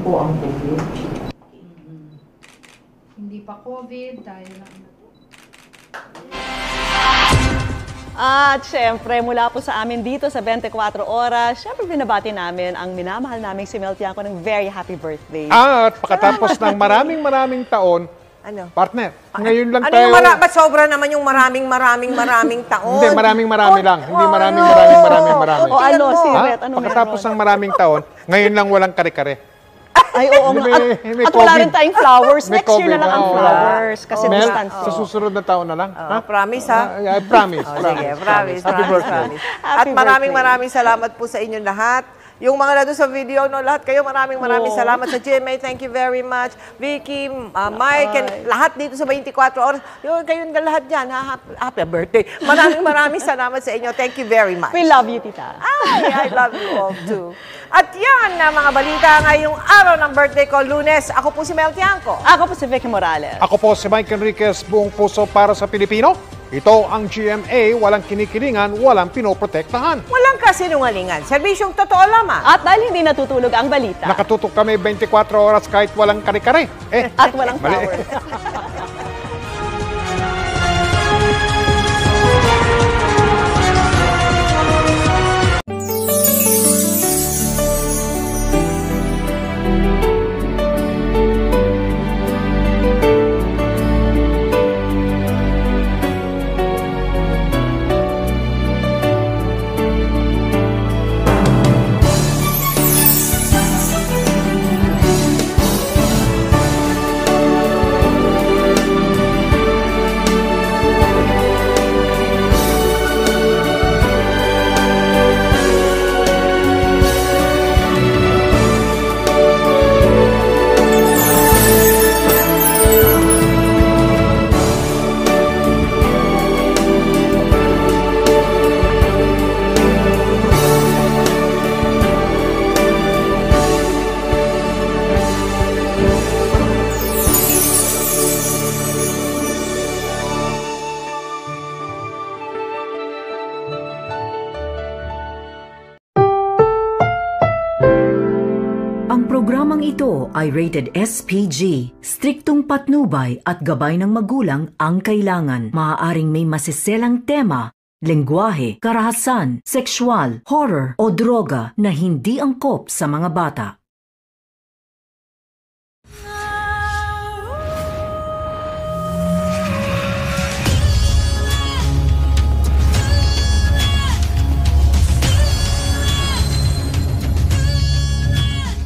po ang COVID? Hindi pa COVID, dahil lang na po. At syempre, mula po sa amin dito sa 24 Oras, syempre binabati namin ang minamahal naming si Mel Tiangco ng very happy birthday. At pagkatapos ng maraming taon, partner, ngayon lang tayo... Ba't sobra naman yung maraming taon? Hindi, marami lang. Hindi marami. O ano, si Ret, ano pagkatapos ng maraming taon, ngayon lang walang kare-kare. Ay, oo nga. At wala rin tayong flowers. Next year na lang ang flowers. Kasi Mel, distance. sa susunod na taon na lang. Promise, ha? I promise. Sige, promise. Happy birthday. At maraming salamat po sa inyong lahat. Yung mga nandun sa video, no, lahat kayo, maraming salamat sa GMA. Thank you very much. Vicky, Mike, and lahat dito sa 24 Oras. Yung kayong lahat dyan, happy birthday. Maraming salamat sa inyo. Thank you very much. We love you, Tita. I love you all too. At yan na mga balita ngayong araw ng birthday ko, Lunes. Ako po si Mel Tiangco. Ako po si Vicky Morales. Ako po si Mike Enriquez, buong puso para sa Pilipino. Ito ang GMA, walang kinikilingan, walang pinoprotektahan. Walang kasinungalingan, serbisyong totoo lamang. At dahil hindi natutulog ang balita. Nakatutok kami 24 oras kahit walang kare-kare. At walang power. Programang ito ay rated SPG. Striktong patnubay at gabay ng magulang ang kailangan. Maaaring may masiselang tema, lengguwahe, karahasan, sexual, horror o droga na hindi angkop sa mga bata.